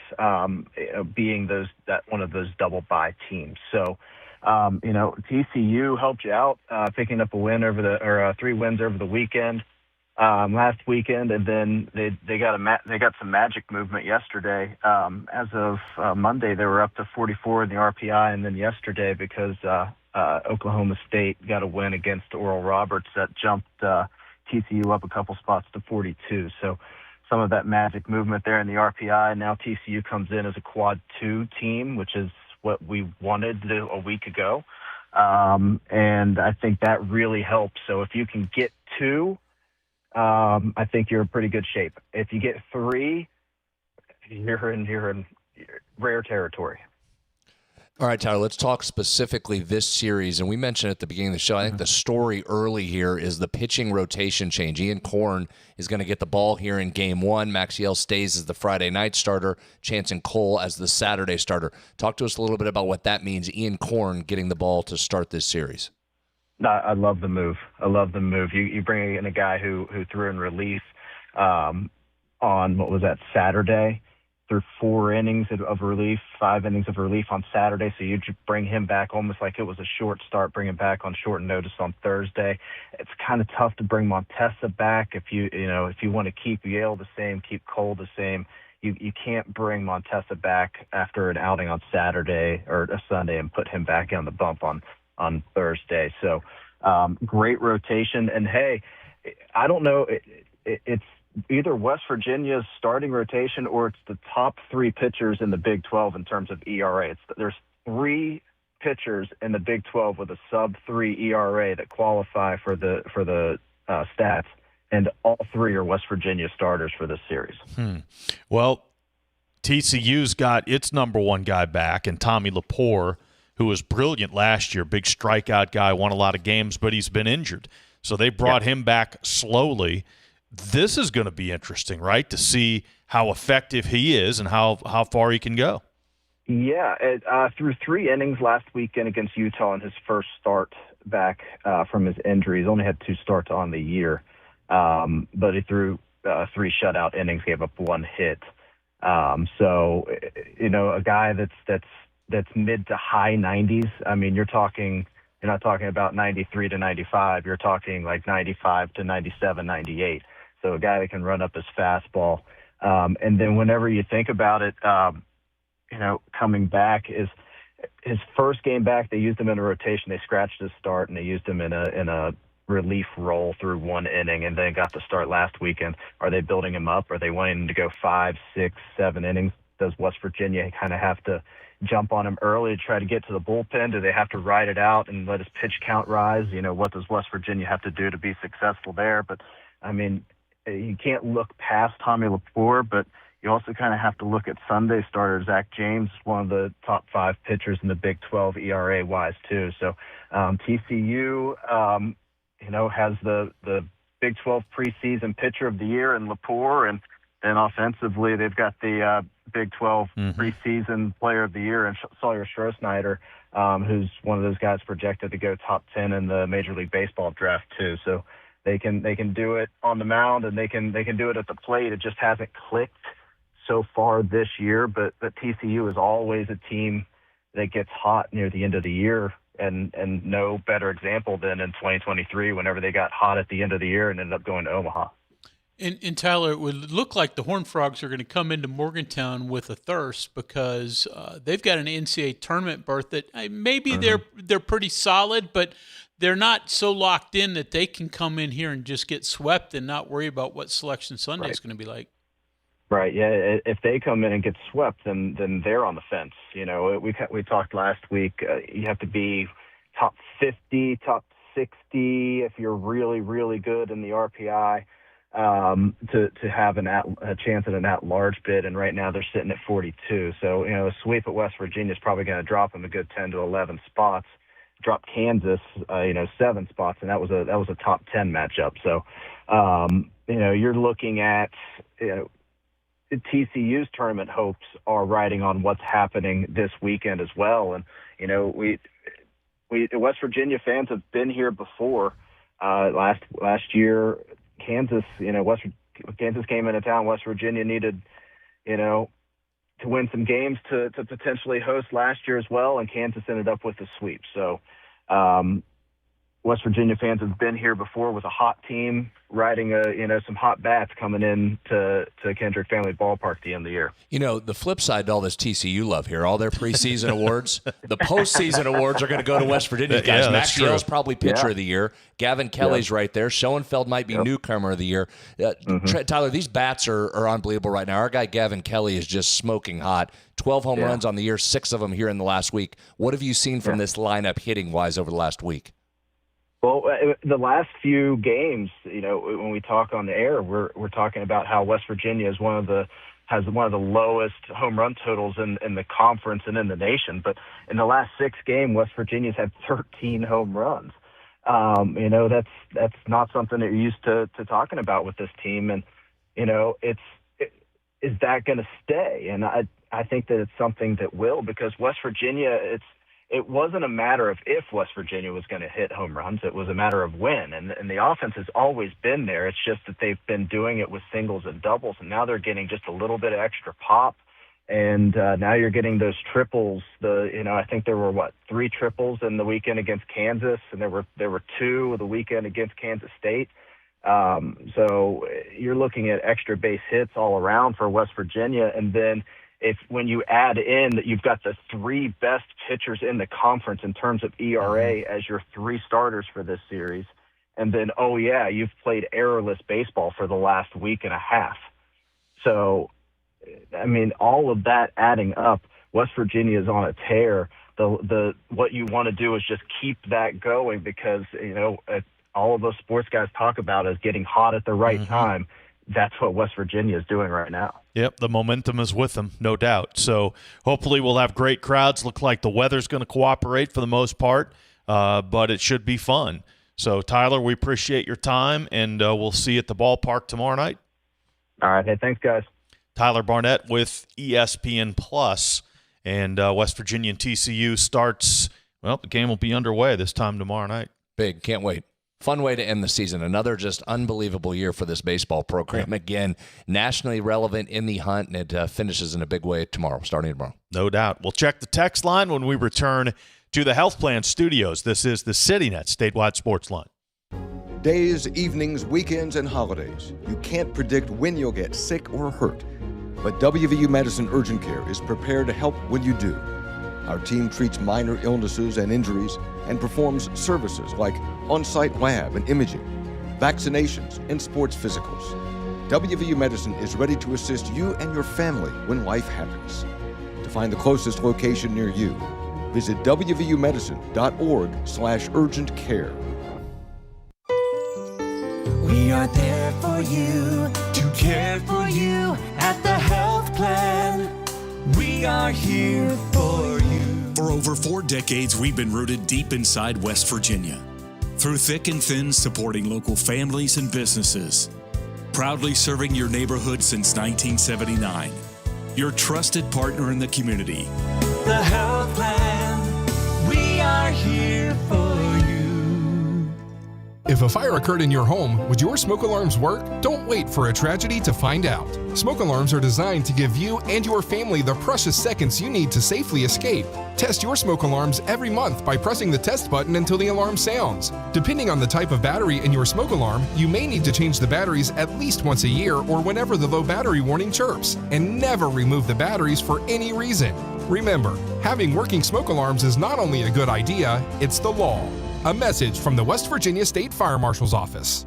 being one of those double bye teams. So. TCU helped you out, picking up a win 3 wins over the weekend, last weekend, and then they got some magic movement yesterday. As of Monday, they were up to 44 in the RPI, and then yesterday, because Oklahoma State got a win against Oral Roberts, that jumped TCU up a couple spots to 42. So some of that magic movement there in the RPI. Now TCU comes in as a quad 2 team, which is what we wanted to do a week ago. And I think that really helps. So if you can get 2, I think you're in pretty good shape. If you get 3, you're in rare territory. All right, Tyler, let's talk specifically this series. And we mentioned at the beginning of the show, I think the story early here is the pitching rotation change. Ian Korn is going to get the ball here in Game 1. Maxiell stays as the Friday night starter. Chanson Cole as the Saturday starter. Talk to us a little bit about what that means, Ian Korn getting the ball to start this series. I love the move. You bring in a guy who threw in relief on, Saturday. Through 4 innings of relief, 5 innings of relief on Saturday. So you bring him back almost like it was a short start, bring him back on short notice on Thursday. It's kind of tough to bring Montessa back if you want to keep Yale the same, keep Cole the same. You can't bring Montessa back after an outing on Saturday or a Sunday and put him back on the bump on Thursday. So great rotation. And hey, I don't know, it's either West Virginia's starting rotation or it's the top 3 pitchers in the Big 12 in terms of ERA. There's 3 pitchers in the Big 12 with a sub-3 ERA that qualify for the stats, and all 3 are West Virginia starters for this series. Well, TCU's got its number 1 guy back, and Tommy Lepore, who was brilliant last year, big strikeout guy, won a lot of games, but he's been injured. So they brought him back slowly. This is going to be interesting, right, to see how effective he is and how far he can go. Yeah, through 3 innings last weekend against Utah in his first start back from his injury. He's only had 2 starts on the year, but he threw 3 shutout innings, gave up 1 hit. So, a guy that's mid to high 90s. I mean, you're not talking about 93 to 95. You're talking like 95 to 97, 98. So a guy that can run up his fastball. And then whenever you think about it, coming back is his first game back. They used him in a rotation. They scratched his start and they used him in a relief role through 1 inning, and then got the start last weekend. Are they building him up? Are they wanting him to go 5, 6, 7 innings? Does West Virginia kind of have to jump on him early to try to get to the bullpen? Do they have to ride it out and let his pitch count rise? What does West Virginia have to do to be successful there? But, I mean, you can't look past Tommy Lepore, but you also kind of have to look at Sunday starter Zach James, one of the top 5 pitchers in the Big 12 ERA-wise, too. So TCU, has the Big 12 preseason pitcher of the year in Lepore, and then offensively they've got the Big 12 preseason player of the year and Sawyer Strohsnyder, who's one of those guys projected to go top 10 in the Major League Baseball draft too. So they can do it on the mound and they can do it at the plate. It just hasn't clicked so far this year, but TCU is always a team that gets hot near the end of the year, and no better example than in 2023 whenever they got hot at the end of the year and ended up going to Omaha. And Tyler, it would look like the Horned Frogs are going to come into Morgantown with a thirst because they've got an NCAA tournament berth that maybe they're pretty solid, but they're not so locked in that they can come in here and just get swept and not worry about what Selection Sunday is going to be like. Right. Yeah. If they come in and get swept, then they're on the fence. You know, we talked last week. You have to be top 50, top 60 if you're really, really good in the RPI to have a chance at an at-large bid. And right now they're sitting at 42. So, you know, a sweep at West Virginia is probably going to drop them a good 10 to 11 spots. Drop Kansas, 7 spots, and that was a top 10 matchup. So, you're looking at, TCU's tournament hopes are riding on what's happening this weekend as well. And, we West Virginia fans have been here before. Last year, Kansas, Kansas came into town. West Virginia needed, to win some games to potentially host last year as well, and Kansas ended up with a sweep. So West Virginia fans have been here before with a hot team, riding some hot bats coming in to Kendrick Family Ballpark at the end of the year. The flip side to all this TCU love here, all their preseason awards, the postseason awards are going to go to West Virginia guys. Yeah, Max Yale's probably pitcher of the year. Gavin Kelly's right there. Schoenfeld might be newcomer of the year. Tyler, these bats are unbelievable right now. Our guy Gavin Kelly is just smoking hot. 12 home runs on the year, 6 of them here in the last week. What have you seen from this lineup hitting-wise over the last week? Well, the last few games, when we talk on the air, we're talking about how West Virginia has one of the lowest home run totals in the conference and in the nation. But in the last 6 games, West Virginia's had 13 home runs. That's not something that you're used to talking about with this team. And is that going to stay? And I think that it's something that will, because West Virginia, it wasn't a matter of if West Virginia was going to hit home runs. It was a matter of when. And the offense has always been there. It's just that they've been doing it with singles and doubles, and now they're getting just a little bit of extra pop. And now you're getting those triples. I think there were 3 triples in the weekend against Kansas, and there were 2 the weekend against Kansas State. So you're looking at extra base hits all around for West Virginia, and then when you add in that you've got the 3 best pitchers in the conference in terms of ERA as your 3 starters for this series, and then, you've played errorless baseball for the last week and a half. So, all of that adding up, West Virginia is on a tear. What you want to do is just keep that going, because, all of those sports guys talk about is getting hot at the right time. That's what West Virginia is doing right now. Yep, the momentum is with them, no doubt. So hopefully we'll have great crowds. Look like the weather's going to cooperate for the most part, but it should be fun. So, Tyler, we appreciate your time, and we'll see you at the ballpark tomorrow night. All right. Hey, thanks, guys. Tyler Barnette with ESPN Plus, and West Virginia and TCU starts, the game will be underway this time tomorrow night. Big, can't wait. Fun way to end the season. Another just unbelievable year for this baseball program. Again, nationally relevant in the hunt, and it finishes in a big way starting tomorrow. No doubt. We'll check the text line when we return to the Health Plan Studios. This is the CityNet Statewide Sports Line. Days, evenings, weekends, and holidays. You can't predict when you'll get sick or hurt. But WVU Medicine Urgent Care is prepared to help when you do. Our team treats minor illnesses and injuries and performs services like on-site lab and imaging, vaccinations, and sports physicals. WVU Medicine is ready to assist you and your family when life happens. To find the closest location near you, visit wvumedicine.org/urgent care. We are there for you, to care for you at the Health Plan. We are here for you. For over 4 decades, we've been rooted deep inside West Virginia. Through thick and thin, supporting local families and businesses. Proudly serving your neighborhood since 1979. Your trusted partner in the community. The Health Plan. We are here for you. If a fire occurred in your home, would your smoke alarms work? Don't wait for a tragedy to find out. Smoke alarms are designed to give you and your family the precious seconds you need to safely escape. Test your smoke alarms every month by pressing the test button until the alarm sounds. Depending on the type of battery in your smoke alarm, you may need to change the batteries at least once a year or whenever the low battery warning chirps, and never remove the batteries for any reason. Remember, having working smoke alarms is not only a good idea, it's the law. A message from the West Virginia State Fire Marshal's Office.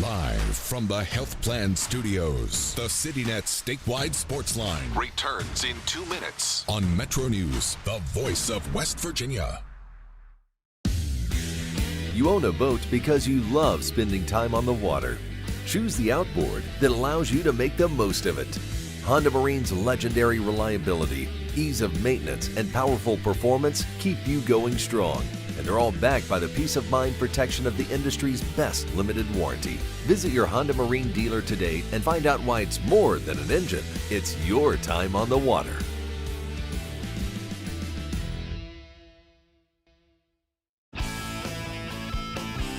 Live from the Health Plan Studios, the CityNet statewide Sportsline returns in 2 minutes on MetroNews, the voice of West Virginia. You own a boat because you love spending time on the water. Choose the outboard that allows you to make the most of it. Honda Marine's legendary reliability, ease of maintenance, and powerful performance keep you going strong. And they're all backed by the peace of mind protection of the industry's best limited warranty. Visit your Honda Marine dealer today and find out why it's more than an engine. It's your time on the water.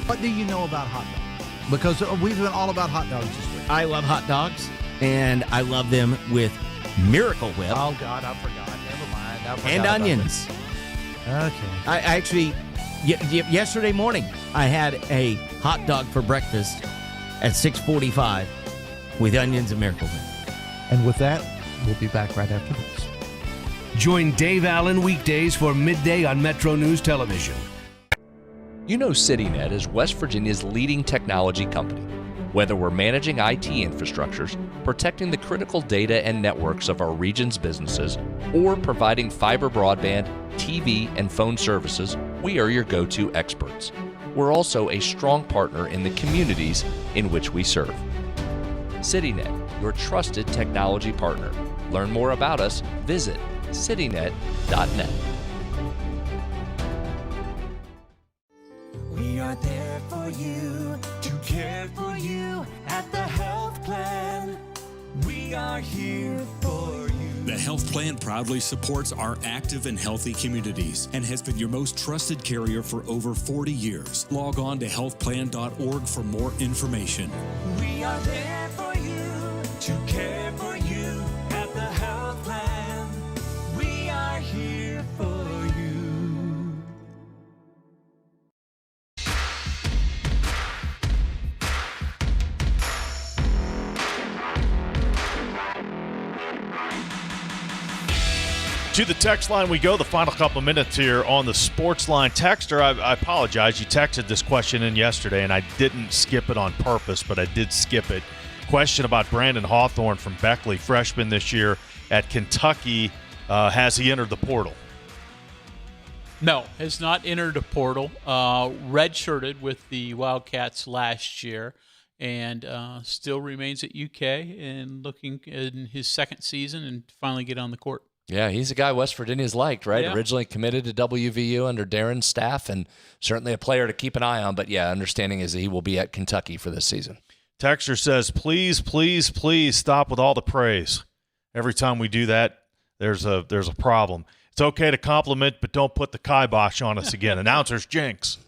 What do you know about hot dogs? Because we've been all about hot dogs this week. I love hot dogs, and I love them with Miracle Whip. Oh, God, I forgot. Never mind. I forgot and about onions. this. Okay. I actually, yesterday morning, I had a hot dog for breakfast at 6:45 with onions and Miracle Whip. And with that, we'll be back right after this. Join Dave Allen weekdays for midday on Metro News Television. You know CityNet is West Virginia's leading technology company. Whether we're managing IT infrastructures, protecting the critical data and networks of our region's businesses, or providing fiber broadband, TV, and phone services, we are your go-to experts. We're also a strong partner in the communities in which we serve. CityNet, your trusted technology partner. Learn more about us, visit citynet.net. We are there for you, to care for you at the Health Plan. We are here for you. The Health Plan proudly supports our active and healthy communities and has been your most trusted carrier for over 40 years. Log on to healthplan.org for more information. We are there for you, to care for you at the Health Plan. We are here for you. To the text line we go, the final couple of minutes here on the sports line. Texter, I apologize. You texted this question in yesterday, and I didn't skip it on purpose, but I did skip it. Question about Brandon Hawthorne from Beckley, freshman this year at Kentucky. Has he entered the portal? No, has not entered a portal. Redshirted with the Wildcats last year, and still remains at UK and looking in his second season and finally get on the court. Yeah, he's a guy West Virginia's liked, right? Yeah. Originally committed to WVU under Darren's staff, and certainly a player to keep an eye on. But yeah, understanding is that he will be at Kentucky for this season. Texter says, please, please, please stop with all the praise. Every time we do that, there's a problem. It's okay to compliment, but don't put the kibosh on us again. Announcers jinx.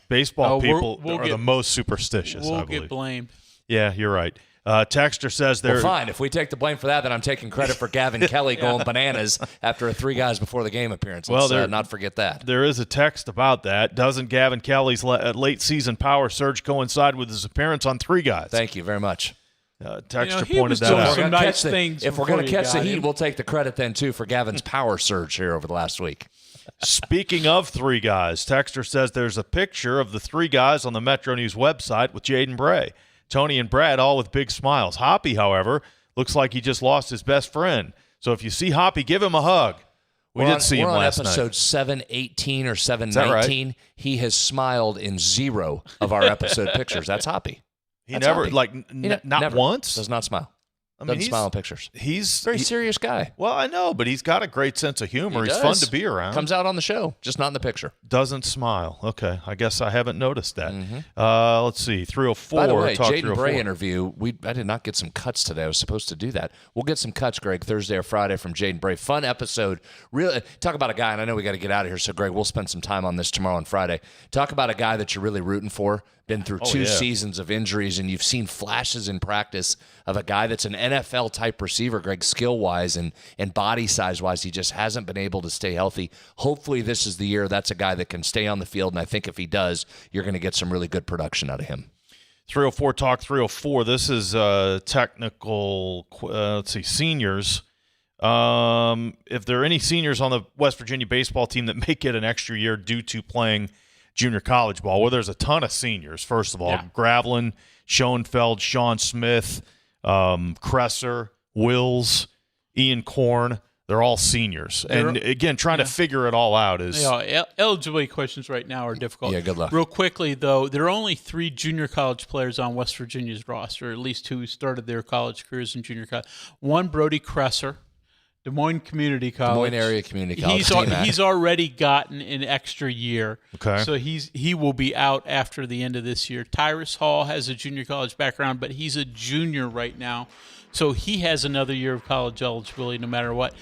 Baseball people are the most superstitious, I We'll believe. get blamed. Yeah, you're right. Texter says Well, fine. If we take the blame for that, then I'm taking credit for Gavin Kelly going bananas after a 3 guys before the game appearance. Let's not forget that. There is a text about that. Doesn't Gavin Kelly's late season power surge coincide with his appearance on 3 guys? Thank you very much. Texter pointed that out. If we're going to catch the heat, we'll take the credit then, too, for Gavin's power surge here over the last week. Speaking of 3 guys, Texter says there's a picture of the 3 guys on the Metro News website with Jaden Bray. Tony and Brad all with big smiles. Hoppy, however, looks like he just lost his best friend. So if you see Hoppy, give him a hug. We did see him last night. We're on episode 718 or 719. Right? He has smiled in 0 of our episode pictures. That's Hoppy. Not never, once? Does not smile. Doesn't smile in pictures. He's very serious guy. Well, I know, but he's got a great sense of humor. He's fun to be around. Comes out on the show, just not in the picture. Doesn't smile. Okay, I guess I haven't noticed that. Let's see, 304. By the way, talk Jaden Bray interview. I did not get some cuts today. I was supposed to do that. We'll get some cuts, Greg, Thursday or Friday from Jaden Bray. Fun episode. Really talk about a guy, and I know we got to get out of here. So, Greg, we'll spend some time on this tomorrow and Friday. Talk about a guy that you're really rooting for. Been through two seasons of injuries, and you've seen flashes in practice of a guy that's an NFL-type receiver, Greg, skill-wise and body size-wise. He just hasn't been able to stay healthy. Hopefully this is the year that's a guy that can stay on the field, and I think if he does, you're going to get some really good production out of him. 304 Talk 304. This is technical, seniors. If there are any seniors on the West Virginia baseball team that may get an extra year due to playing junior college ball, well, there's a ton of seniors. First of all, Gravelin, Schoenfeld, Sean Smith, Kresser, Wills, Ian Korn, they're all seniors. And again, trying to figure it all out is eligibility questions right now are difficult. Yeah, good luck. Real quickly, though, there are only 3 junior college players on West Virginia's roster, at least 2 who started their college careers in junior college. One, Brody Kresser, Des Moines Community College. Des Moines Area Community College. He's already gotten an extra year. Okay. So he will be out after the end of this year. Tyrus Hall has a junior college background, but he's a junior right now. So he has another year of college eligibility no matter what.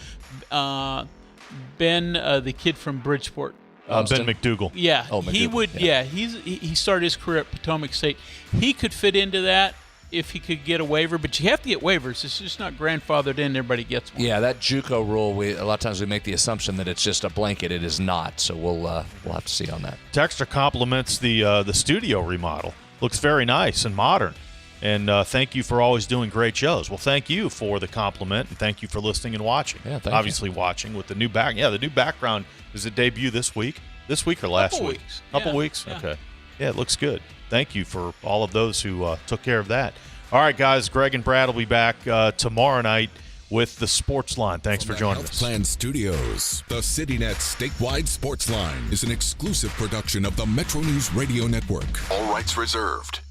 Ben, the kid from Bridgeport. Ben McDougal. Yeah. Oh, he would. Yeah. He started his career at Potomac State. He could fit into that if he could get a waiver, but you have to get waivers. It's just not grandfathered in. Everybody gets one. Yeah, that JUCO rule, a lot of times we make the assumption that it's just a blanket. It is not, so we'll have to see on that. Texter compliments the studio remodel. Looks very nice and modern. And thank you for always doing great shows. Well, thank you for the compliment, and thank you for listening and watching. Yeah, Obviously watching with the new back. Yeah, the new background. Does it debut this week? This week or last week? Couple weeks? Yeah. Okay. Yeah, it looks good. Thank you for all of those who took care of that. All right, guys, Greg and Brad will be back tomorrow night with the Sportsline. Thanks for joining us. Plan Studios, the CityNet statewide Sportsline is an exclusive production of the MetroNews Radio Network. All rights reserved.